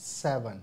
7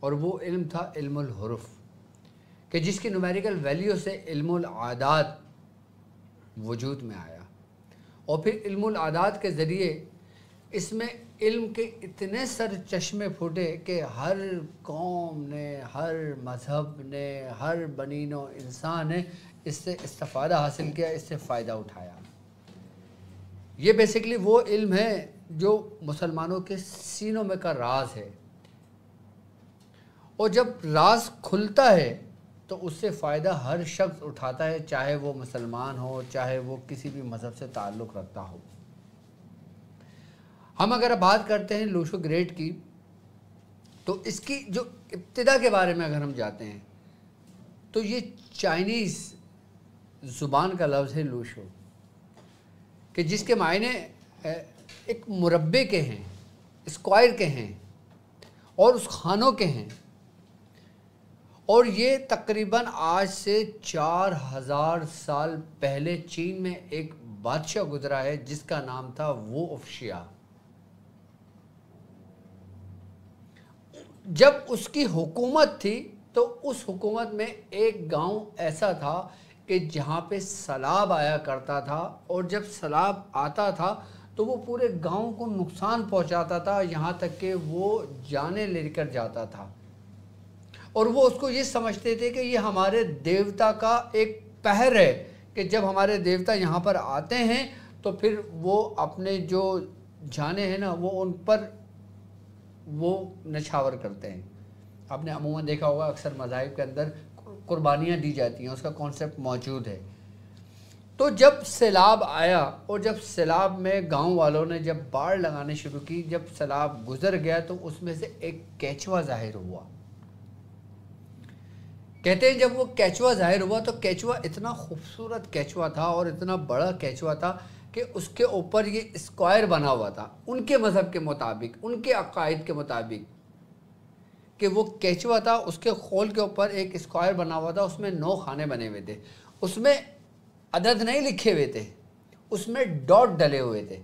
اور وہ علم تھا علم الحروف، کہ جس کی نومیریکل ویلیو سے علم العادات وجود میں آیا، اور پھر علم العادات کے ذریعے اس میں علم کے اتنے سر چشمے پھوٹے کہ ہر قوم نے، ہر مذہب نے، ہر بنی نوع انسان نے اس سے استفادہ حاصل کیا، اس سے فائدہ اٹھایا۔ یہ بیسیکلی وہ علم ہے جو مسلمانوں کے سینوں میں کا راز ہے، اور جب راز کھلتا ہے تو اس سے فائدہ ہر شخص اٹھاتا ہے، چاہے وہ مسلمان ہو، چاہے وہ کسی بھی مذہب سے تعلق رکھتا ہو۔ ہم اگر بات کرتے ہیں لوشو گریٹ کی، تو اس کی جو ابتدا کے بارے میں اگر ہم جاتے ہیں تو یہ چائنیز زبان کا لفظ ہے لوشو، کہ جس کے معنی ایک مربع کے ہیں، اسکوائر کے ہیں، اور اس خانوں کے ہیں، اور یہ تقریباً آج سے 4000 سال پہلے چین میں ایک بادشاہ گزرا ہے جس کا نام تھا وو آف شیا۔ جب اس کی حکومت تھی تو اس حکومت میں ایک گاؤں ایسا تھا کہ جہاں پہ سیلاب آیا کرتا تھا، اور جب سیلاب آتا تھا تو وہ پورے گاؤں کو نقصان پہنچاتا تھا، یہاں تک کہ وہ جانیں لے کر جاتا تھا، اور وہ اس کو یہ سمجھتے تھے کہ یہ ہمارے دیوتا کا ایک پہر ہے، کہ جب ہمارے دیوتا یہاں پر آتے ہیں تو پھر وہ اپنے جو جانیں ہیں نا وہ ان پر وہ نچھاور کرتے ہیں۔ آپ نے عموماً دیکھا ہوگا اکثر مذاہب کے اندر قربانیاں دی جاتی ہیں، اس کا کانسیپٹ موجود ہے۔ تو جب سیلاب آیا، اور جب سیلاب میں گاؤں والوں نے جب باڑ لگانے شروع کی، جب سیلاب گزر گیا تو اس میں سے ایک کیچوا ظاہر ہوا۔ کہتے ہیں جب وہ کیچوا ظاہر ہوا تو کیچوا اتنا خوبصورت کیچوا تھا اور اتنا بڑا کیچوا تھا کہ اس کے اوپر یہ اسکوائر بنا ہوا تھا، ان کے مذہب کے مطابق، ان کے عقائد کے مطابق، کہ وہ کیچوا تھا، اس کے خول کے اوپر ایک اسکوائر بنا ہوا تھا، اس میں 9 خانے بنے ہوئے تھے، اس میں عدد نہیں لکھے ہوئے تھے، اس میں ڈاٹ ڈلے ہوئے تھے،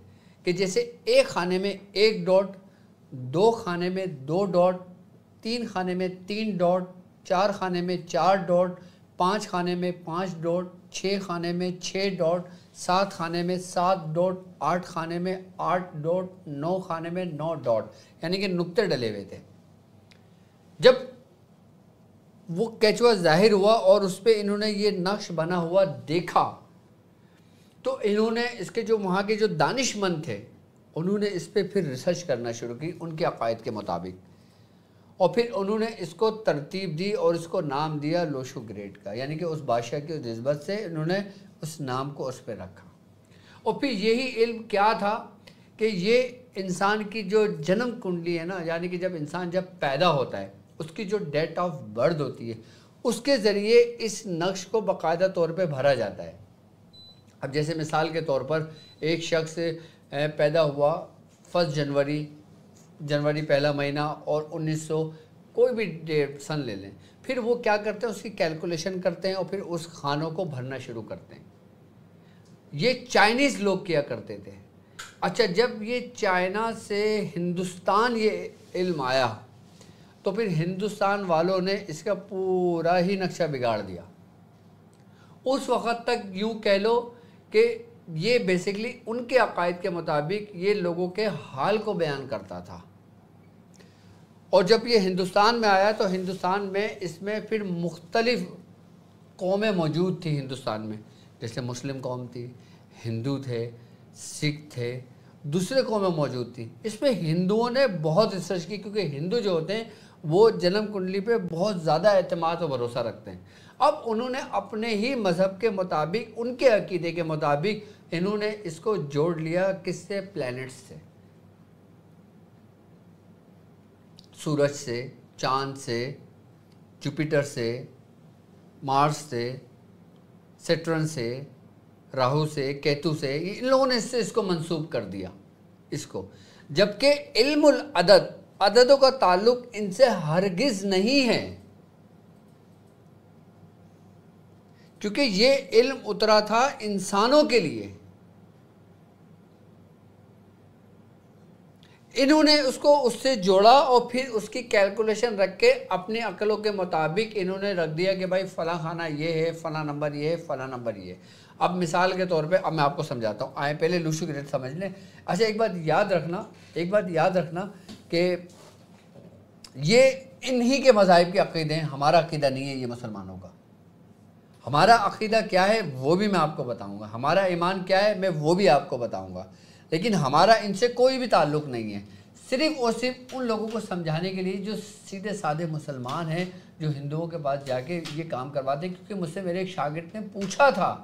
کہ جیسے ایک خانے میں 1 ڈاٹ، 2 خانے میں 2 ڈاٹ، 3 خانے میں 3 ڈاٹ، 4 خانے میں 4 ڈاٹ، 5 خانے میں 5 ڈاٹ، 6 خانے میں 6 ڈاٹ، 7 خانے میں 7 ڈاٹ، 8 خانے میں 8 ڈاٹ، 9 خانے میں 9 ڈاٹ، یعنی کہ نقطے ڈلے ہوئے تھے۔ جب وہ کیچوا ظاہر ہوا اور اس پہ انہوں نے یہ نقش بنا ہوا دیکھا تو انہوں نے اس کے جو وہاں کے جو دانش مند تھے انہوں نے اس پہ پھر ریسرچ کرنا شروع کی ان کے عقائد کے مطابق، اور پھر انہوں نے اس کو ترتیب دی اور اس کو نام دیا لوشو گریٹ کا، یعنی کہ اس بادشاہ کی نسبت سے انہوں نے اس نام کو اس پہ رکھا۔ اور پھر یہی علم کیا تھا کہ یہ انسان کی جو جنم کنڈلی ہے نا، یعنی کہ جب انسان جب پیدا ہوتا ہے اس کی جو ڈیٹ آف برتھ ہوتی ہے اس کے ذریعے اس نقش کو باقاعدہ طور پہ بھرا جاتا ہے۔ اب جیسے مثال کے طور پر ایک شخص پیدا ہوا 1 جنوری پہلا مہینہ اور 1900 کوئی بھی ڈیٹ سن لے لیں، پھر وہ کیا کرتے ہیں اس کی کیلکولیشن کرتے ہیں اور پھر اس خانوں کو بھرنا شروع کرتے ہیں۔ یہ چائنیز لوگ کیا کرتے تھے۔ اچھا، جب یہ چائنا سے ہندوستان یہ علم آیا تو پھر ہندوستان والوں نے اس کا پورا ہی نقشہ بگاڑ دیا۔ اس وقت تک یوں کہہ لو کہ یہ بیسیکلی ان کے عقائد کے مطابق یہ لوگوں کے حال کو بیان کرتا تھا، اور جب یہ ہندوستان میں آیا تو ہندوستان میں اس میں پھر مختلف قومیں موجود تھیں ہندوستان میں، جیسے مسلم قوم تھی، ہندو تھے، سکھ تھے، دوسرے قومیں موجود تھیں۔ اس میں ہندوؤں نے بہت ریسرچ کی، کیونکہ ہندو جو ہوتے ہیں وہ جنم کنڈلی پہ بہت زیادہ اعتماد و بھروسہ رکھتے ہیں۔ اب انہوں نے اپنے ہی مذہب کے مطابق، ان کے عقیدے کے مطابق انہوں نے اس کو جوڑ لیا، کس سے؟ پلینٹس سے، سورج سے، چاند سے، جوپیٹر سے، مارس سے، سیٹرن سے، راہو سے، کیتو سے، ان لوگوں نے اس کو منسوب کر دیا اس کو، جبکہ علم العدد، عددوں کا تعلق ان سے ہرگز نہیں ہے، کیونکہ یہ علم اترا تھا انسانوں کے لیے۔ انہوں نے اس کو اس سے جوڑا اور پھر اس کی کیلکولیشن رکھ کے اپنی عقلوں کے مطابق انہوں نے رکھ دیا کہ بھائی فلاں خانہ یہ ہے، فلاں نمبر یہ ہے، فلاں نمبر یہ ہے۔ اب مثال کے طور پہ اب میں آپ کو سمجھاتا ہوں، آئیں پہلے لوشو گریڈ سمجھ لیں۔ اچھا ایک بات یاد رکھنا کہ یہ انہی کے مذاہب کے عقیدے ہیں، ہمارا عقیدہ نہیں ہے یہ مسلمانوں کا۔ ہمارا عقیدہ کیا ہے وہ بھی میں آپ کو بتاؤں گا، ہمارا ایمان کیا ہے میں وہ بھی آپ کو بتاؤں گا، لیکن ہمارا ان سے کوئی بھی تعلق نہیں ہے، صرف اور صرف ان لوگوں کو سمجھانے کے لیے جو سیدھے سادے مسلمان ہیں، جو ہندوؤں کے پاس جا کے یہ کام کرواتے ہیں۔ کیونکہ مجھ سے میرے ایک شاگرد نے پوچھا تھا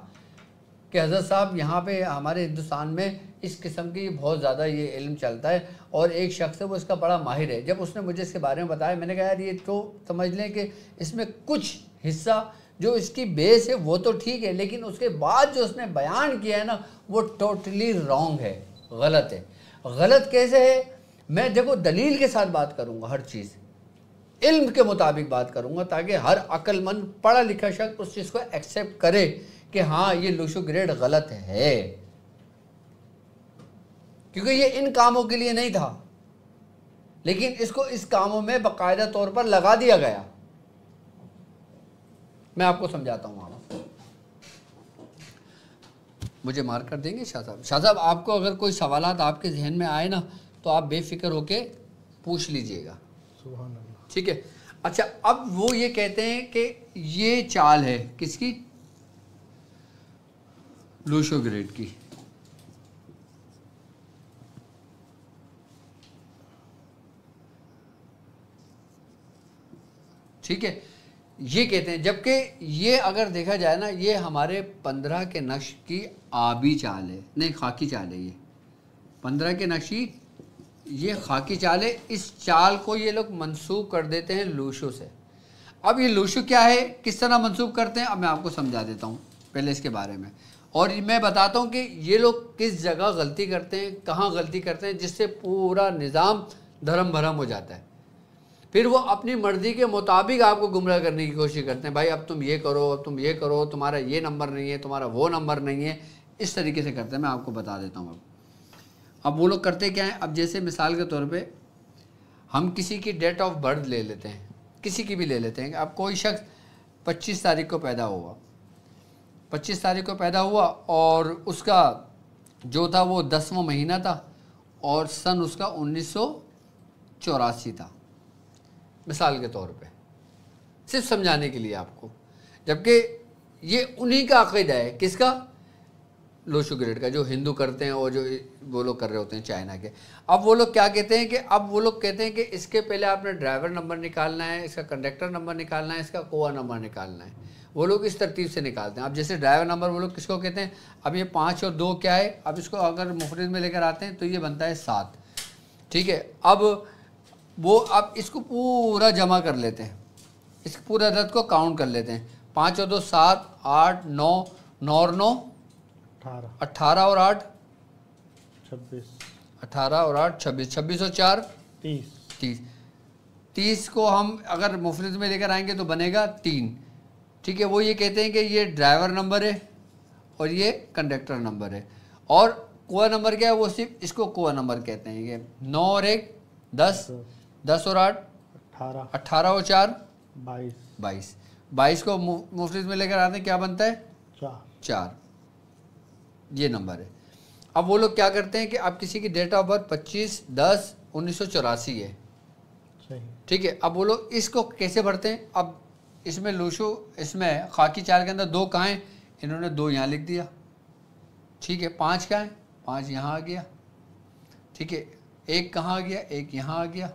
کہ حضرت صاحب یہاں پہ ہمارے ہندوستان میں اس قسم کی بہت زیادہ یہ علم چلتا ہے، اور ایک شخص ہے وہ اس کا بڑا ماہر ہے۔ جب اس نے مجھے اس کے بارے میں بتایا، میں نے کہا یار یہ تو سمجھ لیں کہ اس میں کچھ حصہ جو اس کی بیس ہے وہ تو ٹھیک ہے، لیکن اس کے بعد جو اس نے بیان کیا ہے نا وہ ٹوٹلی رانگ ہے، غلط ہے۔ غلط کیسے ہے؟ میں دیکھو دلیل کے ساتھ بات کروں گا، ہر چیز علم کے مطابق بات کروں گا، تاکہ ہر عقل مند پڑھا لکھا شخص اس چیز کو ایکسیپٹ کرے کہ ہاں یہ لوشو گریڈ غلط ہے، کیونکہ یہ ان کاموں کے لیے نہیں تھا، لیکن اس کو اس کاموں میں باقاعدہ طور پر لگا دیا گیا۔ میں آپ کو سمجھاتا ہوں، مجھے مارک کر دیں گے شاہ صاحب آپ کو اگر کوئی سوالات آپ کے ذہن میں آئے نا تو آپ بے فکر ہو کے پوچھ لیجئے گا، سبحان اللہ، ٹھیک ہے۔ اچھا اب وہ یہ کہتے ہیں کہ یہ چال ہے کس کی؟ لوشو گریڈ کی۔ ٹھیک ہے، یہ کہتے ہیں، جبکہ یہ اگر دیکھا جائے نا یہ ہمارے 15 کے نقش کی آبی چال ہے، نہیں خاکی چال ہے، یہ 15 کے نقشی یہ خاکی چال ہے۔ اس چال کو یہ لوگ منسوب کر دیتے ہیں لوشو سے۔ اب یہ لوشو کیا ہے، کس طرح منسوب کرتے ہیں، اب میں آپ کو سمجھا دیتا ہوں پہلے اس کے بارے میں، اور میں بتاتا ہوں کہ یہ لوگ کس جگہ غلطی کرتے ہیں، کہاں غلطی کرتے ہیں، جس سے پورا نظام دھرم بھرم ہو جاتا ہے۔ پھر وہ اپنی مرضی کے مطابق آپ کو گمراہ کرنے کی کوشش کرتے ہیں، بھائی اب تم یہ کرو، اب تم یہ کرو، تمہارا یہ نمبر نہیں ہے، تمہارا وہ نمبر نہیں ہے، اس طریقے سے کرتے ہیں۔ میں آپ کو بتا دیتا ہوں اب وہ لوگ کرتے کیا ہیں۔ اب جیسے مثال کے طور پہ ہم کسی کی ڈیٹ آف برتھ لے لیتے ہیں، کسی کی بھی لے لیتے ہیں۔ اب کوئی شخص 25 تاریخ کو پیدا ہوا، 25 تاریخ کو پیدا ہوا، اور اس کا جو تھا وہ 10واں مہینہ تھا، اور سن اس کا 1984 تھا، مثال کے طور پہ، صرف سمجھانے کے لیے آپ کو۔ جبکہ یہ انہی کا عقیدہ ہے، کس کا؟ لوشو گریڈ کا، جو ہندو کرتے ہیں اور جو وہ لوگ کر رہے ہوتے ہیں چائنا کے۔ اب وہ لوگ کیا کہتے ہیں کہ کہ اس کے پہلے آپ نے ڈرائیور نمبر نکالنا ہے، اس کا کنڈکٹر نمبر نکالنا ہے، اس کا کوآ نمبر نکالنا ہے۔ وہ لوگ اس ترتیب سے نکالتے ہیں۔ اب جیسے ڈرائیور نمبر وہ لوگ کس کو کہتے ہیں؟ اب یہ 5 اور 2 کیا ہے؟ اب اس کو اگر مفرد میں لے کر آتے ہیں تو یہ بنتا ہے 7، ٹھیک ہے۔ اب اس کو پورا جمع کر لیتے ہیں، اس پورے عدد کو کاؤنٹ کر لیتے ہیں۔ 5 اور 2 7، 8 9، 9 اور 9 18 اور 8 26، 18 اور 8 26، 26 اور 4 30۔ 30 کو ہم اگر مفرد میں لے کر آئیں گے تو بنے گا 3، ٹھیک ہے۔ وہ یہ کہتے ہیں کہ یہ ڈرائیور نمبر ہے اور یہ کنڈکٹر نمبر ہے، اور کوآ نمبر کیا ہے؟ وہ صرف اس کو کوآ نمبر کہتے ہیں۔ یہ 9 اور 1 10، 10 اور 8 18 اور 4 22۔ 22 کو مفرد میں لے کر آتے ہیں، کیا بنتا ہے؟ 4۔ یہ نمبر ہے۔ اب وہ لوگ کیا کرتے ہیں کہ اب کسی کی ڈیٹ آف برتھ 25/10/1984 ہے، ٹھیک ہے۔ اب وہ لوگ اس کو کیسے بھرتے ہیں؟ اب اس میں لوشو، اس میں خاکی چال کے اندر 2 کہاں ہیں؟ انہوں نے 2 یہاں لکھ دیا، ٹھیک ہے۔ 5 کہاں ہے؟ 5 یہاں آ گیا، ٹھیک ہے۔ 1 کہاں آ گیا؟ 1 یہاں آ گیا،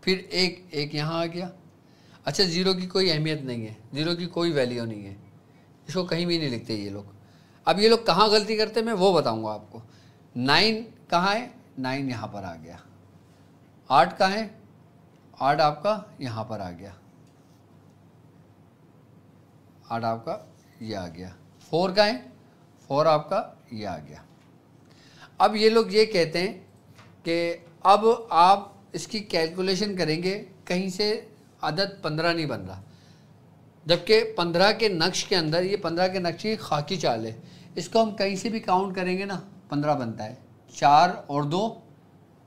پھر 1 یہاں آ گیا۔ اچھا 0 کی کوئی اہمیت نہیں ہے، 0 کی کوئی ویلیو نہیں ہے، اس کو کہیں بھی نہیں لکھتے یہ لوگ۔ اب یہ لوگ کہاں غلطی کرتے ہیں میں وہ بتاؤں گا آپ کو۔ 9 کہاں ہے؟ 9 یہاں پر آ گیا۔ 8 کہاں ہے؟ 8 آپ کا یہاں پر آ گیا، 8 آپ کا یہ آ گیا۔ 4 کہاں ہے؟ 4 آپ کا یہ آ گیا۔ اب یہ لوگ یہ کہتے ہیں کہ اب آپ اس کی کیلکولیشن کریں گے، کہیں سے عدد 15 نہیں بن رہا، جبکہ 15 کے نقش کے اندر، یہ 15 کے نقش کی خاکی چال ہے، اس کو ہم کہیں سے بھی کاؤنٹ کریں گے نا 15 بنتا ہے۔ 4 اور 2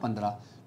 15,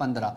15,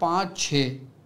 5 6,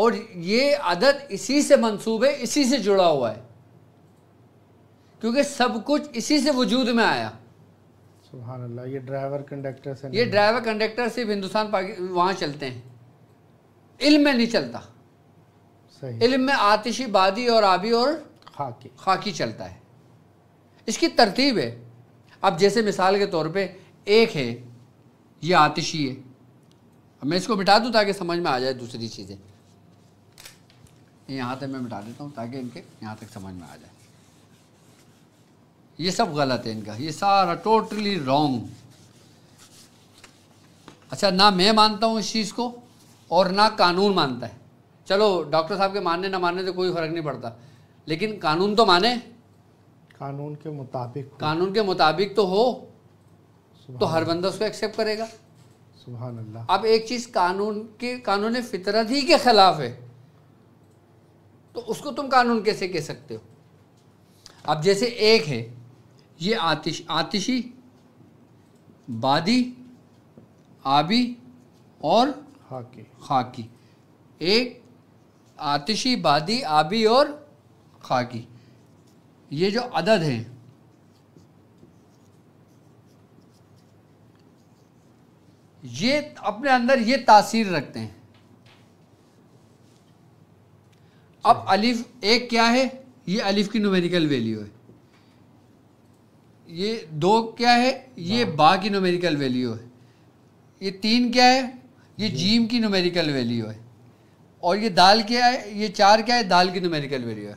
اور یہ عدد اسی سے منسوب ہے, اسی سے جڑا ہوا ہے, کیونکہ سب کچھ اسی سے وجود میں آیا. سبحان اللہ. یہ ڈرائیور کنڈکٹر سے یہ ڈرائیور کنڈکٹر صرف ہندوستان وہاں چلتے ہیں, علم میں نہیں چلتا. صحیح. علم میں آتشی, بادی اور آبی اور خاکی چلتا ہے. اس کی ترتیب ہے. اب جیسے مثال کے طور پہ ایک ہے, یہ آتشی ہے. اب میں اس کو مٹا دوں تاکہ سمجھ میں آ جائے دوسری چیزیں. یہاں تک میں مٹا دیتا ہوں تاکہ ان کے یہاں تک سمجھ میں آ جائے. یہ سب غلط ہے ان کا, یہ سارا ٹوٹلی رانگ. اچھا, نہ میں مانتا ہوں اس چیز کو اور نہ قانون مانتا ہے. چلو ڈاکٹر صاحب کے ماننے نہ ماننے سے کوئی فرق نہیں پڑتا, لیکن قانون تو مانے, قانون کے مطابق, قانون کے مطابق تو ہو, تو ہر بندہ اس کو ایکسیپٹ کرے گا. سبحان اللہ. اب ایک چیز قانون فطرت ہی کے خلاف ہے, تو اس کو تم قانون کیسے کہہ سکتے ہو؟ اب جیسے ایک ہے, یہ آتشی, بادی, آبی اور خاکی. ایک آتشی, بادی, آبی اور خاکی, یہ جو عدد ہیں یہ اپنے اندر یہ تاثیر رکھتے ہیں. اب الف ایک کیا ہے؟ یہ الف کی نومیریکل ویلیو ہے. یہ دو کیا ہے؟ یہ با کی نومیریکل ویلیو ہے. یہ تین کیا ہے؟ یہ جیم کی نومیریکل ویلیو ہے. اور یہ دال کیا ہے؟ یہ چار کیا ہے؟ دال کی نومیریکل ویلیو ہے.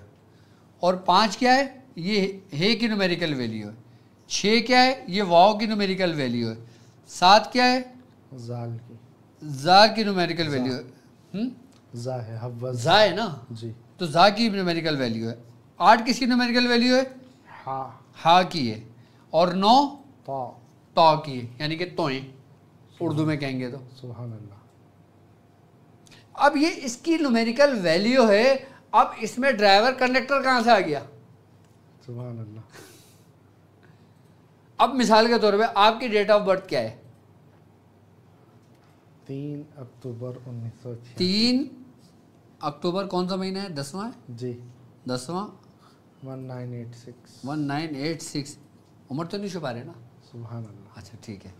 اور پانچ کیا ہے؟ یہ ہے کی نومیریکل ویلیو ہے. چھ کیا ہے؟ یہ واو کی نومیریکل ویلیو ہے. سات کیا ہے؟ زا کی نومیریکل ویلیو ہے. زا ہے نا جی, تو زا کی نومیریکل ویلیو ہے. آٹھ کس کی نومیریکل ویلیو ہے؟ ہا کی ہے. اور نو تا کی ہے, یعنی کہ توئیں اردو میں کہیں گے تو. سبحان اللہ. اب یہ اس کی نومیریکل ویلیو ہے. اب اس میں ڈرائیور کنڈکٹر کہاں سے آ گیا؟ سبحان اللہ. اب مثال کے طور پہ آپ کی ڈیٹ آف برتھ کیا ہے؟ 3 اکتوبر 1986. 3 اکتوبر کون سا مہینہ ہے؟ 10واں ہے جی, 10واں 1986. عمر تو نہیں چھپا رہے نا؟ سبحان اللہ. اچھا ٹھیک ہے.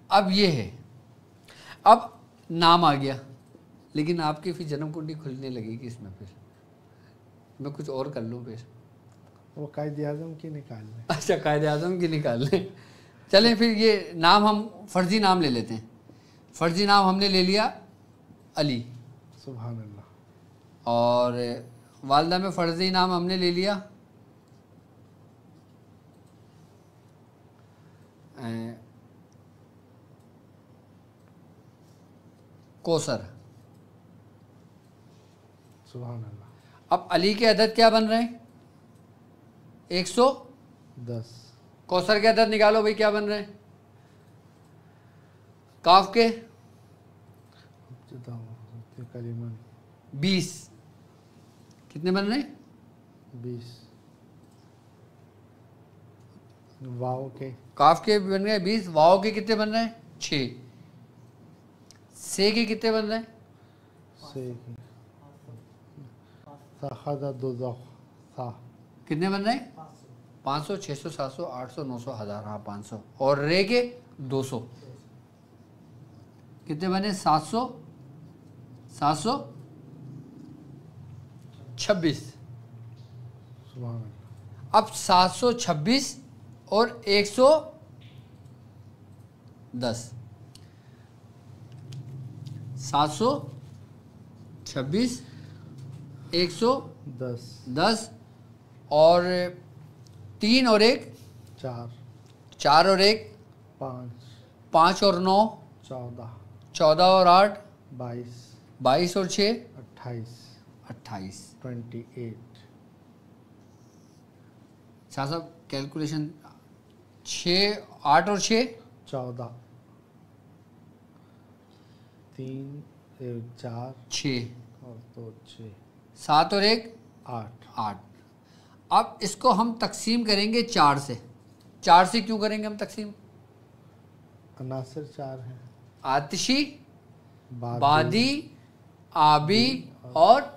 اب یہ ہے, اب نام آ گیا, لیکن آپ کی پھر جنم کنڈی کھلنے لگے گی اس میں. پھر میں کچھ اور کر لوں پھر. وہ قائد اعظم کی نکال لیں. اچھا, قائد اعظم کی نکال لیں. چلیں پھر یہ نام ہم فرضی نام لے لیتے ہیں. فرضی نام ہم نے لے لیا علی. سبحان اللہ. اور والدہ میں فرضی نام ہم نے لے لیا کوثر. سبحان اللہ. اب علی کے عدد کیا بن رہے ہیں؟ 110. کوثر کے عدد نکالو بھائی, کیا بن رہے ہیں؟ کاف کے 20. کتنے بن رہے ہیں؟ 20. واو کے, کاف کے بن گئے 20. واو کے کتنے بن رہے ہیں؟ 6. سے کے کتنے بن رہے ہیں؟ کتنے بن رہے ہیں؟ 500, 600, 700, 800, 900, 1000. ہاں 500. اور رے کے 200. کتنے بنے؟ 700, 726. اب 726 اور 110. 726 110 اور 3 اور 1 4. 4 اور 1 5. 5 اور 9 14. 14 اور 8 22. 22 اور 6 28. 28. 28. شاہ صاحب کیلکولیشن 6 8 اور 6 14. 3 4 6 اور 2 6. 7 اور 1 8. اب اس کو ہم تقسیم کریں گے 4 سے. 4 سے کیوں کریں گے ہم تقسیم؟ عناصر 4 ہیں: آتشی، بادی، آبی اور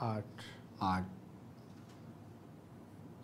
8, 8,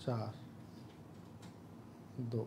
4, 2।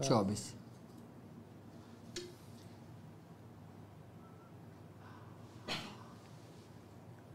24।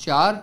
4,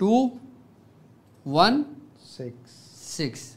2, 1, 6।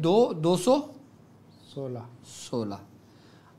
216।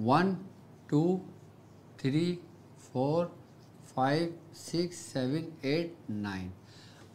1, 2, 3, 4, 5, 6, 7, 8, 9।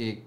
1,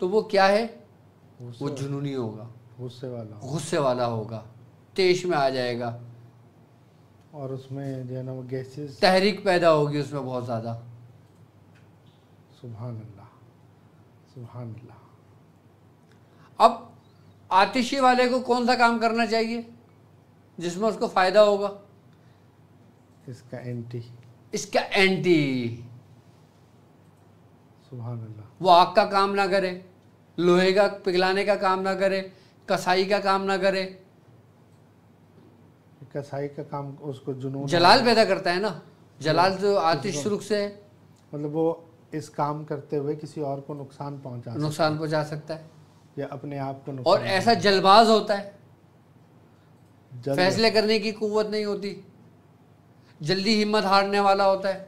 تو وہ کیا ہے؟ غصے وہ جنونی ہوگا، غصے والا ہوگا، تیش میں آ جائے گا، اور اس میں جو ہے نا وہ گیسز، تحریک پیدا ہوگی اس میں بہت زیادہ۔ سبحان اللہ سبحان اللہ۔ اب آتشی والے کو کون سا کام کرنا چاہیے جس میں اس کو فائدہ ہوگا؟ اس کا اینٹی، سبحان اللہ۔ وہ آگ کا کام نہ کرے، لوہے کا پگھلانے کا کام نہ کرے، کسائی کا کام نہ کرے۔ کسائی کا کام اس کو جنون، جلال پیدا کرتا ہے نا، جلال تو آتش رخ سے ہے، مطلب وہ اس کام کرتے ہوئے کسی اور کو نقصان پہنچا سکتا ہے، یا اپنے آپ کو اور ایسا جلباز ہوتا ہے، جلد فیصلے کرنے کی قوت نہیں ہوتی، جلدی ہمت ہارنے والا ہوتا ہے،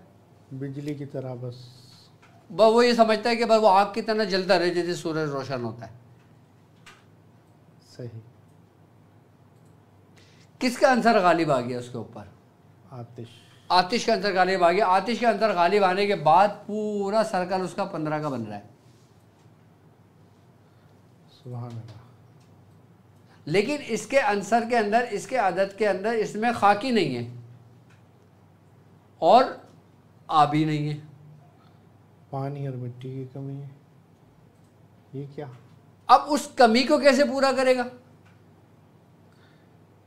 بجلی کی طرح بس وہ یہ سمجھتا ہے کہ بس وہ آگ کی طرح جلتا رہے جیسے سورج روشن ہوتا ہے۔ صحیح۔ کس کا عنصر غالب آ گیا اس کے اوپر؟ آتش کا عنصر غالب آ گیا۔ آتش کا عنصر غالب آنے کے بعد پورا سرکل اس کا 15 کا بن رہا ہے، سبحان اللہ۔ لیکن اس کے عنصر کے اندر، اس کے عدد کے اندر اس میں خاکی نہیں ہے اور آبی نہیں ہے، پانی اور مٹی کی کمی ہے۔ یہ کیا؟ اب اس کمی کو کیسے پورا کرے گا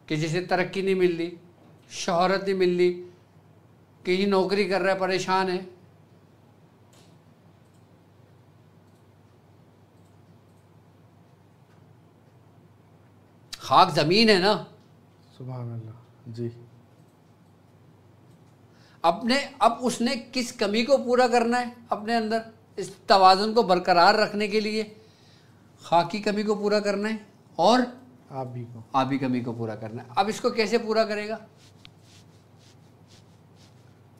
کہ جسے ترقی نہیں مل رہی، شہرت نہیں مل رہی، کہیں نوکری کر رہا ہے پریشان ہے، خاک زمین ہے نا، سبحان اللہ جی۔ اب اس نے کس کمی کو پورا کرنا ہے اپنے اندر؟ اس توازن کو برقرار رکھنے کے لیے خاکی کمی کو پورا کرنا ہے اور آبی کمی کو پورا کرنا ہے۔ اب اس کو کیسے پورا کرے گا؟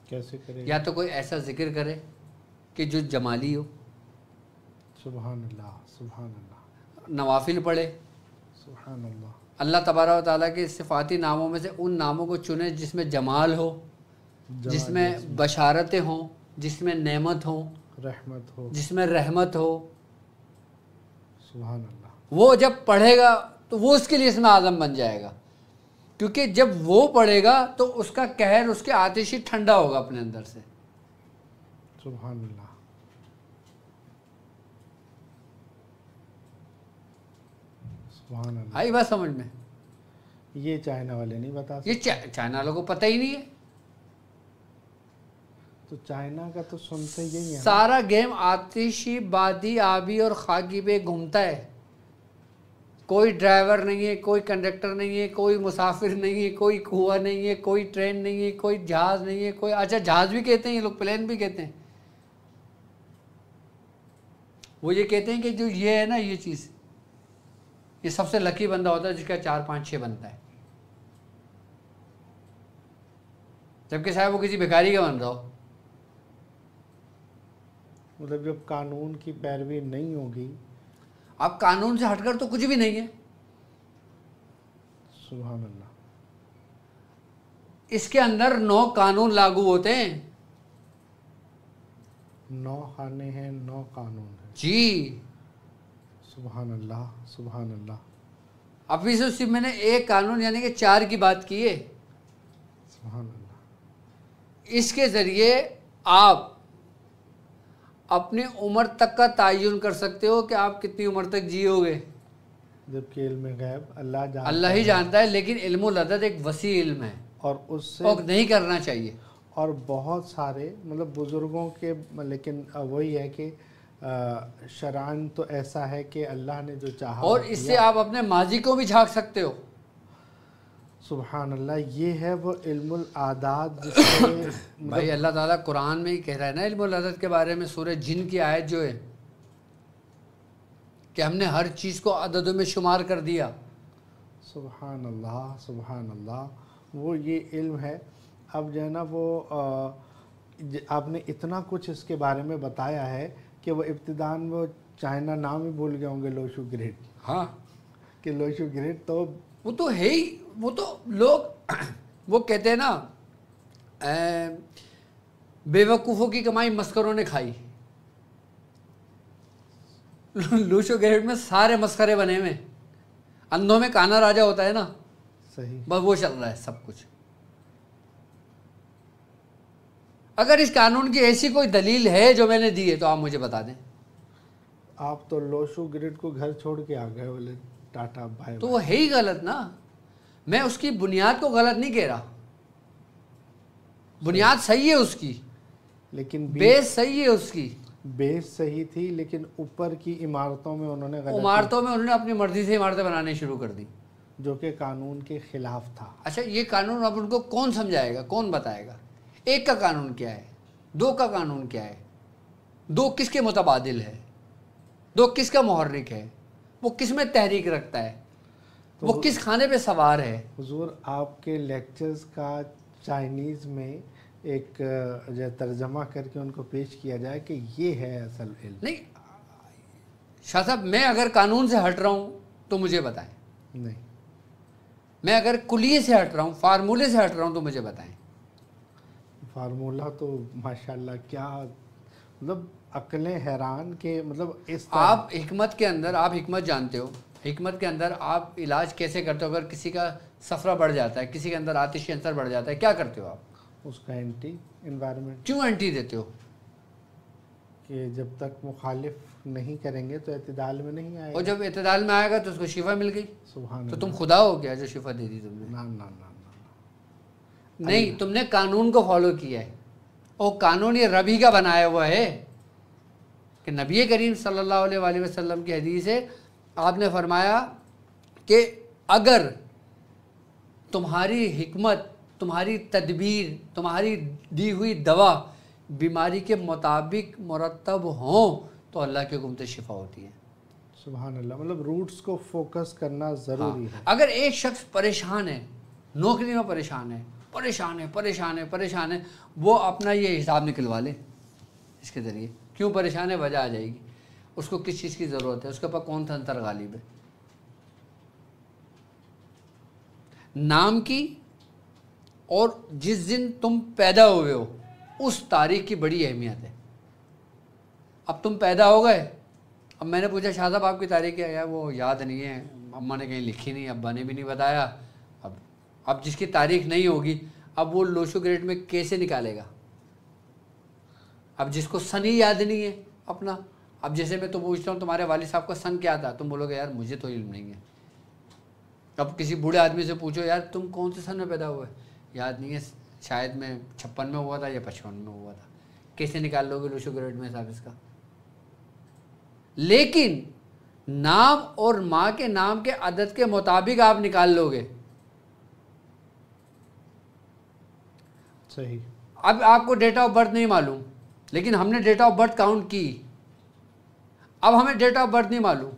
کیسے کرے گا؟ یا تو کوئی ایسا ذکر کرے کہ جو جمالی ہو، سبحان اللہ سبحان اللہ، نوافل پڑھے، سبحان اللہ، اللہ تبارک و تعالیٰ کے صفاتی ناموں میں سے ان ناموں کو چنے جس میں جمال ہو، جس میں بشارتیں ہوں، جس میں نعمت ہوں، رحمت ہو، جس میں رحمت ہو۔ سبحان اللہ۔ وہ جب پڑھے گا تو وہ اس کے لیے اسم اعظم بن جائے گا، کیونکہ جب وہ پڑھے گا تو اس کا قہر، اس کے آتشی ٹھنڈا ہوگا اپنے اندر سے۔ سبحان اللہ۔ سبحان اللہ۔ آئی بات سمجھ میں؟ یہ چائنا والے نہیں بتا سکتے، یہ چائنا والوں کو پتہ ہی نہیں ہے۔ تو چائنا کا تو سنتے یہی ہے، سارا گیم آتشی، بادی، آبی اور خاکی پہ گھومتا ہے۔ کوئی ڈرائیور نہیں ہے، کوئی کنڈکٹر نہیں ہے، کوئی مسافر نہیں ہے، کوئی کنواں نہیں ہے، کوئی ٹرین نہیں ہے، کوئی جہاز نہیں ہے، کوئی، اچھا جہاز بھی کہتے ہیں یہ لوگ، پلین بھی کہتے ہیں۔ وہ یہ کہتے ہیں کہ جو یہ ہے نا، یہ چیز، یہ سب سے لکی بندہ ہوتا ہے جس کا 4 5 6 بنتا ہے، جبکہ شاید وہ کسی بھکاری کا بن رہا ہو۔ مطلب جب قانون کی پیروی نہیں ہوگی، اب قانون سے ہٹ کر تو کچھ بھی نہیں ہے۔ سبحان اللہ۔ اس کے اندر 9 قانون لاگو ہوتے ہیں، 9 خانے ہیں، 9 قانون ہیں۔ جی سبحان اللہ سبحان اللہ۔ ابھی سے صرف میں نے ایک قانون یعنی کہ 4 کی بات کی ہے۔ سبحان اللہ۔ اس کے ذریعے آپ اپنی عمر تک کا تعین کر سکتے ہو کہ آپ کتنی عمر تک جیو گے، جبکہ علم غیب اللہ اللہ ہی جانتا ہے، لیکن علم العدد ایک وسیع علم ہے اور اس سے نہیں کرنا چاہیے۔ اور بہت سارے مطلب بزرگوں کے، لیکن وہی ہے کہ شرعاً تو ایسا ہے کہ اللہ نے جو چاہا، اور اس سے آپ اپنے ماضی کو بھی جھانک سکتے ہو۔ سبحان اللہ۔ یہ ہے وہ علم الاعداد جس سے بھائی اللہ تعالیٰ قرآن میں ہی کہہ رہا ہے نا علم العدد کے بارے میں، سورہ جن کی آیت جو ہے کہ ہم نے ہر چیز کو عددوں میں شمار کر دیا۔ سبحان اللہ سبحان اللہ۔ وہ یہ علم ہے۔ اب جو ہے نا وہ آپ نے اتنا کچھ اس کے بارے میں بتایا ہے کہ وہ ابتداً وہ چائنا نام ہی بھول گئے ہوں گے، لوشو گریٹ۔ ہاں، کہ لوشو گریٹ تو وہ تو ہے ہی، وہ تو لوگ وہ کہتے ہیں نا بے وقوفوں کی کمائی مسکروں نے کھائی۔ لوشو گریڈ میں سارے مسخرے بنے ہوئے. اندھوں میں کانا راجا ہوتا ہے نا, صحیح, بس وہ چل رہا ہے سب کچھ. اگر اس قانون کی ایسی کوئی دلیل ہے جو میں نے دی ہے تو آپ مجھے بتا دیں. آپ تو لوشو گریڈ کو گھر چھوڑ کے آ گئے, بولے ٹاٹا بائے. تو وہ ہے ہی غلط نا. میں اس کی بنیاد کو غلط نہیں کہہ رہا, بنیاد صحیح ہے اس کی, لیکن بیس صحیح ہے اس کی. بیس صحیح تھی, لیکن اوپر کی عمارتوں میں انہوں نے عمارتوں میں انہوں نے اپنی مرضی سے عمارتیں بنانے شروع کر دی, جو کہ قانون کے خلاف تھا. اچھا یہ قانون اب ان کو کون سمجھائے گا, کون بتائے گا؟ ایک کا قانون کیا ہے, دو کا قانون کیا ہے, دو کس کے متبادل ہے, دو کس کا محرک ہے, وہ کس میں تحریک رکھتا ہے, وہ کس کھانے پہ سوار ہے. حضور آپ کے لیکچرز کا چائنیز میں ایک جو ترجمہ کر کے ان کو پیش کیا جائے کہ یہ ہے اصل علم. نہیں شاہ صاحب, میں اگر قانون سے ہٹ رہا ہوں تو مجھے بتائیں. نہیں, میں اگر کلیے سے ہٹ رہا ہوں, فارمولے سے ہٹ رہا ہوں تو مجھے بتائیں. فارمولہ تو ماشاءاللہ کیا, مطلب عقلیں حیران کہ مطلب اس آپ حکمت کے اندر, آپ حکمت جانتے ہو, حکمت کے اندر آپ علاج کیسے کرتے ہو؟ اگر کسی کا صفرہ بڑھ جاتا ہے, کسی کے اندر آتشی عنصر بڑھ جاتا ہے, کیا کرتے ہو آپ؟ اس کا اینٹی انوائرمنٹ. کیوں اینٹی دیتے ہو؟ کہ جب تک مخالف نہیں کریں گے تو اعتدال میں نہیں آئے گا. اور جب اعتدال میں آئے گا تو اس کو شفا مل گئی. سبحان تو تم خدا ہو گیا جو شفا دے دی تم نے؟ نا نا نا نہیں, تم نے قانون کو فالو کیا ہے, اور قانون یہ رب ہی کا بنایا ہوا ہے. کہ نبی کریم صلی اللہ علیہ وآلہ وسلم کی حدیث ہے, آپ نے فرمایا کہ اگر تمہاری حکمت, تمہاری تدبیر, تمہاری دی ہوئی دوا بیماری کے مطابق مرتب ہوں تو اللہ کے حکم سے شفا ہوتی ہے. سبحان اللہ, مطلب روٹس کو فوکس کرنا ضروری ہے. اگر ایک شخص پریشان ہے, نوکری میں پریشان ہے, پریشان ہے, وہ اپنا یہ حساب نکلوا لے اس کے ذریعے. کیوں پریشان ہے, وجہ آ جائے گی. اس کو کس چیز کی ضرورت ہے, اس کے پاس کون سا عنصر غالب ہے. نام کی اور جس دن تم پیدا ہوئے ہو اس تاریخ کی بڑی اہمیت ہے. اب تم پیدا ہو گئے, اب میں نے پوچھا شاہ صاحب آپ کی تاریخ کیا ہے, وہ یاد نہیں ہے, اماں نے کہیں لکھی نہیں, ابا نے بھی نہیں بتایا. اب جس کی تاریخ نہیں ہوگی, اب وہ لوشو گریڈ میں کیسے نکالے گا؟ اب جس کو سن ہی یاد نہیں ہے اپنا, اب جیسے میں تو پوچھتا ہوں تمہارے والد صاحب کا سن کیا تھا, تم بولو گے یار مجھے تو علم نہیں ہے. اب کسی بوڑھے آدمی سے پوچھو یار تم کون سے سن میں پیدا ہوئے, یاد نہیں ہے, شاید میں 56 میں ہوا تھا یا 55 میں ہوا تھا. کیسے نکال لو گے لوشو گریڈ میں حساب اس کا؟ لیکن نام اور ماں کے نام کے عدد کے مطابق آپ نکال لو گے. صحیح. اب آپ کو ڈیٹ آف برتھ نہیں معلوم, لیکن ہم نے ڈیٹ آف برتھ کاؤنٹ کی. اب ہمیں ڈیٹ آف برتھ نہیں معلوم,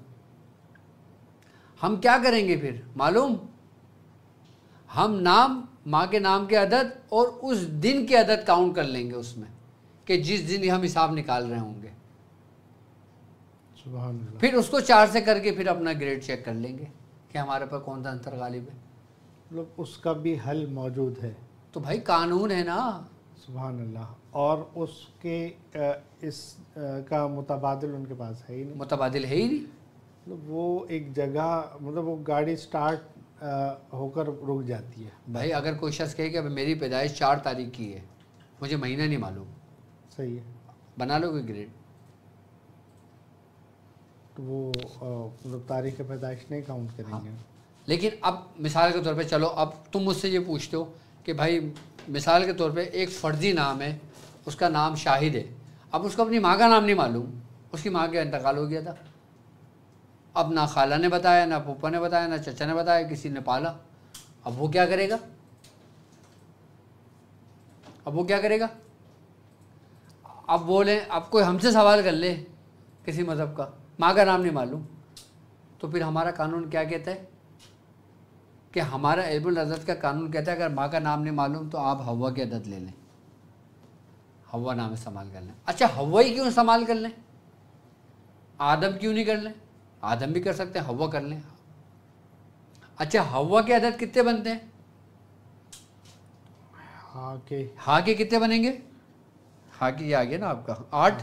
ہم کیا کریں گے پھر معلوم؟ ہم نام, ماں کے نام کے عدد اور اس دن کے عدد کاؤنٹ کر لیں گے اس میں, کہ جس دن ہم حساب نکال رہے ہوں گے. سبحان اللہ. پھر اس کو 4 سے کر کے پھر اپنا گریڈ چیک کر لیں گے کہ ہمارے پر کون سا عنصر غالب ہے. مطلب اس کا بھی حل موجود ہے. تو بھائی قانون ہے نا. سبحان اللہ. اور اس کے اس کا متبادل ان کے پاس ہے ہی نہیں. متبادل ہے ہی نہیں. مطلب وہ ایک جگہ, مطلب وہ گاڑی سٹارٹ ہو کر رک جاتی ہے. بھائی اگر کوئی شخص کہے کہ میری پیدائش 4 تاریخ کی ہے, مجھے مہینہ نہیں معلوم, صحیح ہے, بنا لو گے گریڈ. تو وہ مطلب تاریخ پیدائش نہیں کاؤنٹ کریں گے. لیکن اب مثال کے طور پہ چلو, اب تم مجھ سے یہ پوچھتے ہو کہ بھائی مثال کے طور پہ ایک فرضی نام ہے, اس کا نام شاہد ہے. اب اس کو اپنی ماں کا نام نہیں معلوم, اس کی ماں کا انتقال ہو گیا تھا. اب نہ خالہ نے بتایا, نہ پھوپھا نے بتایا, نہ چچا نے بتایا, کسی نے پالا. اب وہ کیا کرے گا؟ اب بولیں, اب کوئی ہم سے سوال کر لے کسی مذہب کا, ماں کا نام نہیں معلوم, تو پھر ہمارا قانون کیا کہتا ہے؟ کہ ہمارا علم العدد کا قانون کہتا ہے اگر ماں کا نام نہیں معلوم تو آپ حوا کی عدد لے لیں, حوا نام استعمال کر لیں. اچھا حوا ہی کیوں استعمال کر لیں؟ آدم کیوں نہیں کر لیں؟ آدم بھی کر سکتے ہیں, حوا کر لیں. اچھا حوا کے عدد کتنے بنتے ہیں؟ ہاں کے کتنے بنیں گے؟ ہاں کی یہ آ گیا نا آپ کا 8.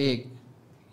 1,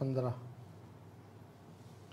15।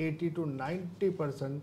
80 to 90%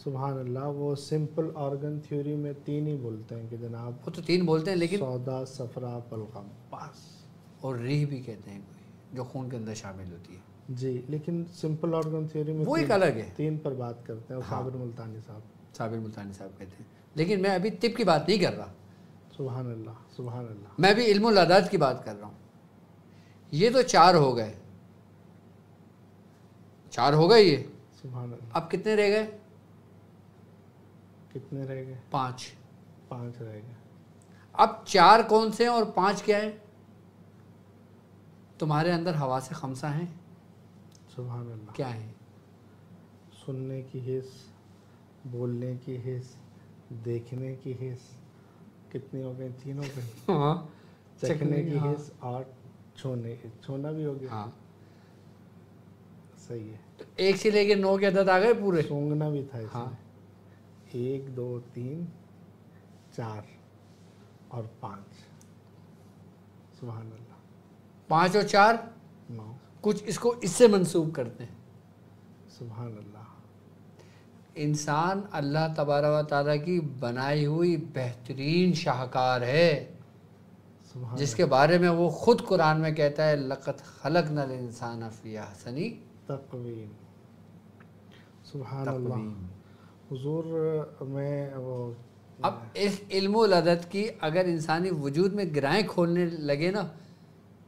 سبحان اللہ. وہ سمپل آرگن تھیوری میں 3 ہی بولتے ہیں کہ جناب وہ تو 3 بولتے ہیں لیکن سودا صفرا بلغم بس. اور ریح بھی کہتے ہیں کوئی جو خون کے اندر شامل ہوتی ہے. جی لیکن سمپل آرگن تھیوری میں وہ ایک الگ ہے. 3 پر بات کرتے ہیں. صابر ملتانی صاحب. صابر ملتانی صاحب کہتے ہیں. لیکن میں ابھی طب کی بات نہیں کر رہا. سبحان اللہ سبحان اللہ. میں بھی علم العدد کی بات کر رہا ہوں. یہ تو 4 ہو گئے. 4 ہو گئے یہ. سبحان اللہ. اب کتنے رہ گئے؟ کتنے رہ گئے؟ 5 رہ گئے. اب 4 کون سے ہیں اور 5 کیا ہیں؟ تمہارے اندر حواس خمسہ ہیں. سبحان اللہ. کیا ہیں؟ سننے کی حس، بولنے کی حس، دیکھنے کی حس. کتنی ہو گئی؟ 3 ہو گئی. ہاں. چکھنے کی حس اور چھونا بھی ہو گیا. ہاں صحیح ہے. تو 1 سے لے کے 9 کے عدد آ گئے پورے. سونگنا بھی تھا اس ہاں. میں. 1 2 3 4 اور 5. سبحان اللہ. 5 اور 4 9. کچھ اس کو اس سے منسوب کرتے ہیں. سبحان اللہ. انسان اللہ تبارک و تعالیٰ کی بنائی ہوئی بہترین شاہکار ہے سبحان جس کے بارے میں وہ خود قرآن میں کہتا ہے لَقَدْ خَلَقْنَا الْإِنسَانَ فِي أَحْسَنِ تقویم. سبحان اللہ. حضور میں وہ اب اس علم العدد کی اگر انسانی وجود میں گرہیں کھولنے لگے نا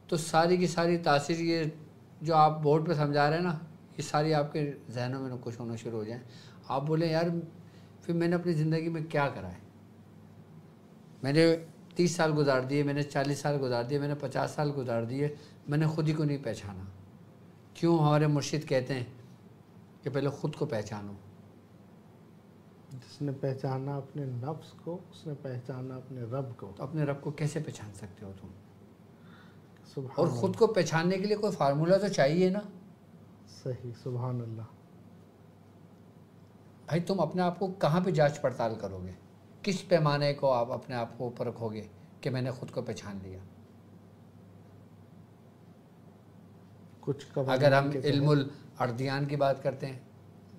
تو ساری کی ساری تاثیر یہ جو آپ بورڈ پہ سمجھا رہے ہیں نا یہ ساری آپ کے ذہنوں میں کچھ ہونا شروع ہو جائیں. آپ بولیں یار پھر میں نے اپنی زندگی میں کیا کرا ہے. میں نے 30 سال گزار دیے، میں نے 40 سال گزار دیے، میں نے 50 سال گزار دیے، میں نے خود ہی کو نہیں پہچانا. کیوں؟ ہمارے مرشد کہتے ہیں کہ پہلے خود کو پہچانو. جس نے پہچانا اپنے نفس کو اس نے پہچانا اپنے رب کو. تو اپنے رب کو کیسے پہچان سکتے ہو تم؟ سبحان اور خود کو پہچاننے کے لیے کوئی فارمولہ تو چاہیے نا. صحیح. سبحان اللہ. بھائی تم اپنے آپ کو کہاں پہ جانچ پڑتال کرو گے؟ کس پیمانے کو آپ اپنے آپ کو اوپر رکھو گے کہ میں نے خود کو پہچان لیا؟ کچھ اگر ہم علم الاردیان کی بات کرتے ہیں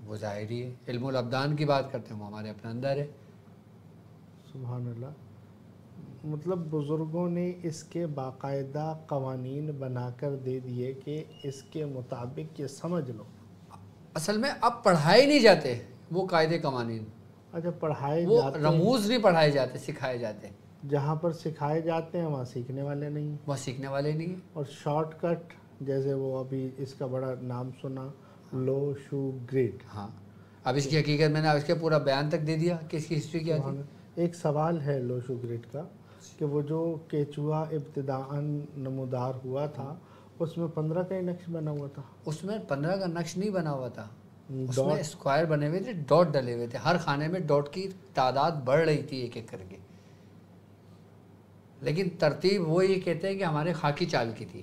وہ ظاہری ہے. علم الابدان کی بات کرتے ہیں وہ ہمارے اپنے اندر ہے. سبحان اللہ. مطلب بزرگوں نے اس کے باقاعدہ قوانین بنا کر دے دیے کہ اس کے مطابق یہ سمجھ لو. اصل میں اب پڑھائے نہیں جاتے وہ قاعدے قوانین. اچھا پڑھائے وہ جاتے رموز نہیں پڑھائے جاتے، سکھائے جاتے. جہاں پر سکھائے جاتے ہیں وہاں سیکھنے والے نہیں. وہ سیکھنے والے نہیں ہیں. اور شارٹ کٹ جیسے وہ ابھی اس کا بڑا نام سنا لو شو گریڈ. ہاں اب اس کی حقیقت میں نے اس کے پورا بیان تک دے دیا کہ اس کی ہسٹری کیا تھی. ایک سوال ہے لو شو گریڈ کا کہ وہ جو کیچوا ابتداءً نمودار ہوا تھا اس میں 15 کا ہی نقش بنا ہوا تھا. اس میں 15 کا نقش نہیں بنا ہوا تھا، اس میں اسکوائر بنے ہوئے تھے، ڈاٹ ڈلے ہوئے تھے. ہر خانے میں ڈاٹ کی تعداد بڑھ رہی تھی ایک ایک کر کے. لیکن ترتیب وہ یہ کہتے ہیں کہ ہمارے خاکی چال کی تھی.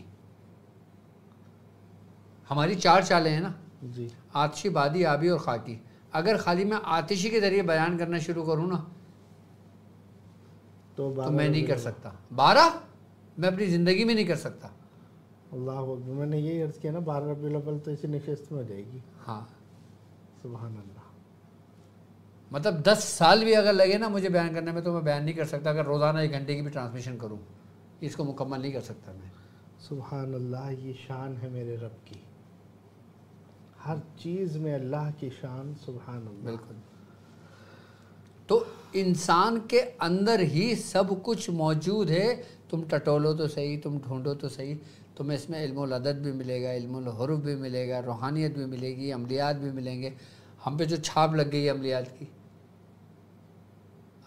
ہماری 4 چالیں ہیں نا جی. آتشی، بادی، آبی اور خاکی. اگر خالی میں آتشی کے ذریعے بیان کرنا شروع کروں نا تو میں نہیں کر سکتا. 12 میں اپنی زندگی میں نہیں کر سکتا. اللہ اکبر. میں نے یہی عرض کیا نا 12 ربیع الاول تو اسی نشست میں ہو جائے گی. ہاں سبحان اللہ. مطلب 10 سال بھی اگر لگے نا مجھے بیان کرنے میں تو میں بیان نہیں کر سکتا. اگر روزانہ 1 گھنٹے کی بھی ٹرانسمیشن کروں اس کو مکمل نہیں کر سکتا میں. سبحان اللہ. یہ شان ہے میرے رب کی. ہر چیز میں اللہ کی شان. سبحان اللہ. بالکل. تو انسان کے اندر ہی سب کچھ موجود ہے. تم ٹٹولو تو صحیح، تم ڈھونڈو تو صحیح، تمہیں اس میں علم العدد بھی ملے گا، علم الحروف بھی ملے گا، روحانیت بھی ملے گی، عملیات بھی ملیں گے. ہم پہ جو چھاپ لگ گئی ہے عملیات کی،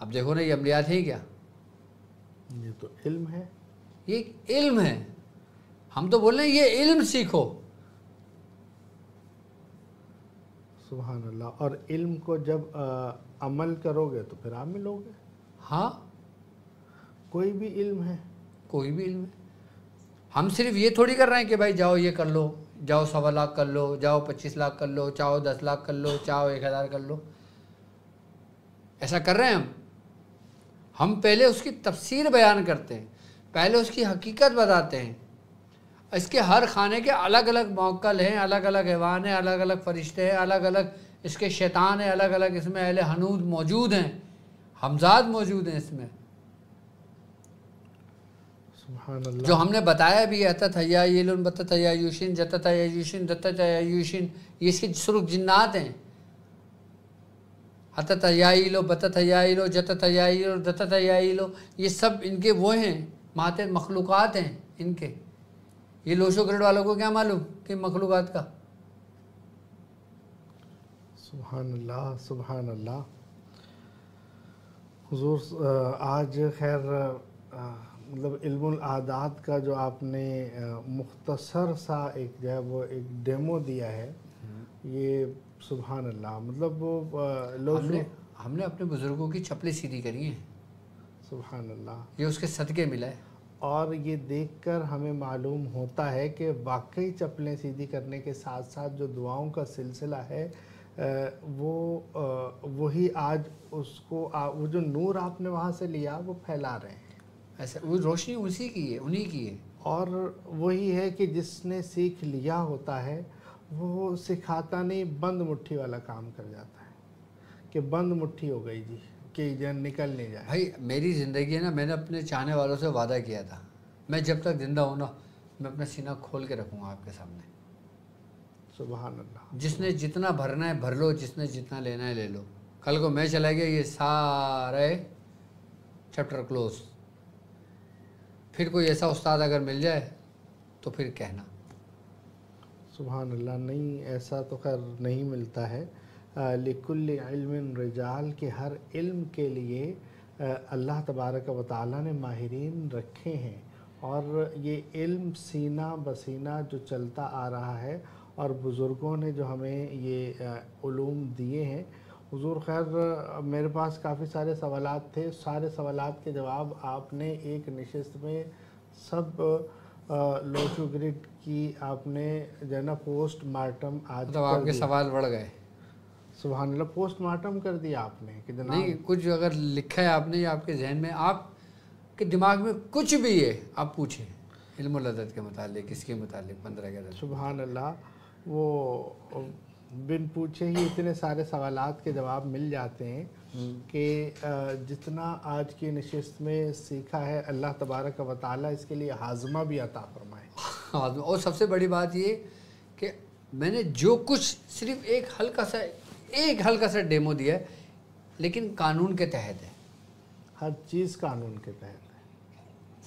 اب دیکھو نا یہ عملیات ہیں کیا؟ یہ تو علم ہے. یہ ایک علم ہے. ہم تو بول رہے ہیں یہ علم سیکھو. سبحان اللہ. اور علم کو جب عمل کرو گے تو پھر عامل ہوگے. ہاں کوئی بھی علم ہے. کوئی بھی علم ہے. ہم صرف یہ تھوڑی کر رہے ہیں کہ بھائی جاؤ یہ کر لو، جاؤ 1.25 لاکھ کر لو، جاؤ 25 لاکھ کر لو، چاہو 10 لاکھ کر لو، چاہو 1000 کر لو. ایسا کر رہے ہیں ہم پہلے اس کی تفسیر بیان کرتے ہیں، پہلے اس کی حقیقت بتاتے ہیں. اس کے ہر خانے کے الگ الگ موکل ہیں، الگ الگ ایوان ہیں، الگ الگ فرشتے ہیں، الگ الگ اس کے شیطان ہیں الگ الگ، اس میں اہل حنود موجود ہیں، حمزاد موجود ہیں اس میں، سبحان اللہ. جو ہم نے بتایا بھی ہے تتھیایلن بتتھیایوشن جتتھیایوشن دتتھیایوشن، یہ اس کے سرخ جنات ہیں. ہتتھیایلو بتتھیایلو جتتھیایلو دتتھیایلو، یہ سب ان کے وہ ہیں ماتحت مخلوقات ہیں ان کے. یہ لوشو گریڈ والوں کو کیا معلوم کہ مخلوقات کا. سبحان اللہ سبحان اللہ. حضور آج خیر مطلب علم العادات کا جو آپ نے مختصر سا ایک جو ہے وہ ایک ڈیمو دیا ہے، یہ سبحان اللہ. مطلب وہ ہم نے اپنے بزرگوں کی چپلیں سیدھی کری ہیں. سبحان اللہ. یہ اس کے صدقے ملا ہے. اور یہ دیکھ کر ہمیں معلوم ہوتا ہے کہ واقعی چپلیں سیدھی کرنے کے ساتھ ساتھ جو دعاؤں کا سلسلہ ہے وہی آج اس کو وہ جو نور آپ نے وہاں سے لیا وہ پھیلا رہے ہیں. ایسا وہ روشنی اسی کی ہے، انہی کی ہے. اور وہی ہے کہ جس نے سیکھ لیا ہوتا ہے وہ سکھاتا نہیں، بند مٹھی والا کام کر جاتا ہے کہ بند مٹھی ہو گئی جی کہ جان نکل نہیں جائے. بھائی میری زندگی ہے نا، میں نے اپنے چاہنے والوں سے وعدہ کیا تھا میں جب تک زندہ ہوں نا میں اپنا سینہ کھول کے رکھوں گا آپ کے سامنے. سبحان اللہ. جس نے جتنا بھرنا ہے بھر لو، جس نے جتنا لینا ہے لے لو. کل کو میں چلا گیا یہ سارے چیپٹر کلوز. پھر کوئی ایسا استاد اگر مل جائے تو پھر کہنا. سبحان اللہ. نہیں ایسا تو خیر نہیں ملتا ہے. لکل علم رجال، کے ہر علم کے لیے اللہ تبارک و تعالیٰ نے ماہرین رکھے ہیں، اور یہ علم سینہ بسینہ جو چلتا آ رہا ہے، اور بزرگوں نے جو ہمیں یہ علوم دیے ہیں. حضور خیر میرے پاس کافی سارے سوالات تھے، سارے سوالات کے جواب آپ نے ایک نشست میں سب لوشو گریڈ کی آپ نے جو ہے نا پوسٹ مارٹم آج مطلب آپ کے سوال بڑھ گئے. سبحان اللہ. پوسٹ مارٹم کر دیا آپ نے کہ جناب نہیں کچھ اگر لکھا ہے آپ نے یا آپ کے ذہن میں، آپ کے دماغ میں کچھ بھی ہے آپ پوچھیں علم العدد کے متعلق، اس کے متعلق 15 کے عدد. سبحان اللہ. وہ بن پوچھے ہی اتنے سارے سوالات کے جواب مل جاتے ہیں کہ جتنا آج کی نشست میں سیکھا ہے اللہ تبارک و تعالیٰ اس کے لیے ہاضمہ بھی عطا فرمائے. اور سب سے بڑی بات یہ کہ میں نے جو کچھ صرف ایک ہلکا سا ڈیمو دیا ہے، لیکن قانون کے تحت ہے. ہر چیز قانون کے تحت ہے،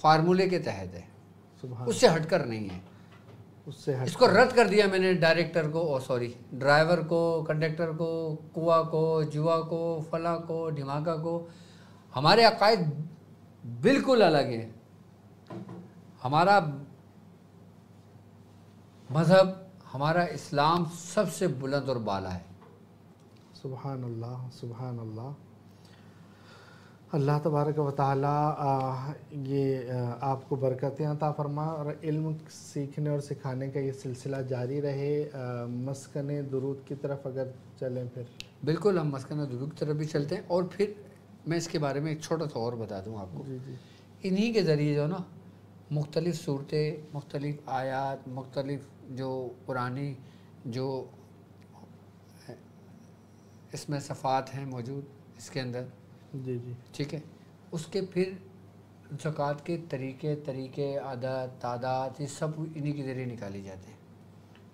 فارمولے کے تحت ہے، سبحان اس سے ہٹ کر نہیں ہے. اس کو رد کر دیا میں نے ڈائریکٹر کو، ڈرائیور کو، کنڈکٹر کو، کوا کو، جوا کو، فلاں کو، دھماکہ کو. ہمارے عقائد بالکل الگ ہیں. ہمارا مذہب، ہمارا اسلام سب سے بلند اور بالا ہے. سبحان اللہ سبحان اللہ. اللہ تبارک و تعالیٰ یہ آپ کو برکتیں عطا فرما، اور علم سیکھنے اور سکھانے کا یہ سلسلہ جاری رہے. مسکن درود کی طرف اگر چلیں پھر. بالکل ہم مسکن درود کی طرف بھی چلتے ہیں. اور پھر میں اس کے بارے میں ایک چھوٹا سا اور بتا دوں آپ کو. جی. انہی کے ذریعے جو نا مختلف صورتیں، مختلف آیات، مختلف جو پرانی جو اس میں صفات ہیں موجود اس کے اندر، جی ٹھیک ہے، اس کے پھر زکوٰۃ کے طریقے عدد تعداد یہ سب انہی کے ذریعے نکالی جاتے ہیں.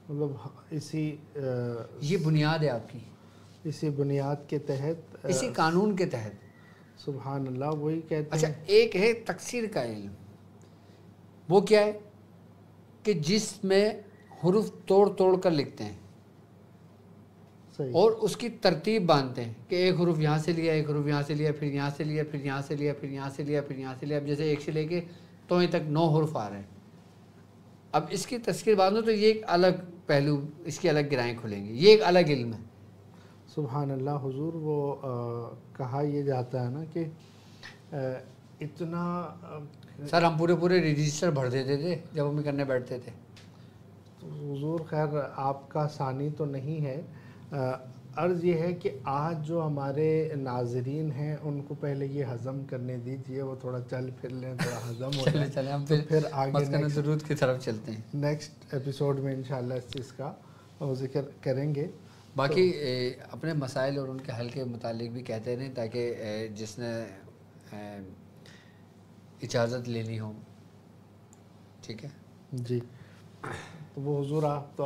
مطلب اسی یہ بنیاد ہے آپ کی، اسی بنیاد کے تحت، اسی قانون کے تحت. سبحان اللہ. وہی کہتے اچھا ہیں. ایک ہے تکسیر کا علم. وہ کیا ہے کہ جس میں حروف توڑ کر لکھتے ہیں صحیح. اور اس کی ترتیب باندھتے ہیں کہ ایک حروف یہاں سے لیا، ایک حروف یہاں سے لیا، پھر یہاں سے لیا، پھر یہاں سے لیا، پھر یہاں سے لیا، پھر یہاں سے لیا. اب جیسے ایک سے لے کے توئیں تک 9 حروف آ رہے ہیں. اب اس کی تذکیر باندھو تو یہ ایک الگ پہلو، اس کی الگ گرائیں کھلیں گی. یہ ایک الگ علم ہے. سبحان اللہ. حضور وہ کہا یہ جاتا ہے نا کہ اتنا سر ہم پورے رجسٹر بھر دیتے تھے جب ہم کرنے بیٹھتے تھے. حضور خیر آپ کا ثانی تو نہیں ہے. عرض یہ ہے کہ آج جو ہمارے ناظرین ہیں ان کو پہلے یہ ہضم کرنے دیجئے، وہ تھوڑا چل پھر لیں، تھوڑا ہضم ہو جائے. چلیں ہم پھر آگے مسکن درود کی طرف چلتے ہیں. نیکسٹ ایپیسوڈ میں انشاءاللہ اس چیز کا ذکر کریں گے. باقی اپنے مسائل اور ان کے حل کے متعلق بھی کہتے رہیں تاکہ جس نے اجازت لینی ہو. ٹھیک ہے جی. تو وہ حضور آپ تو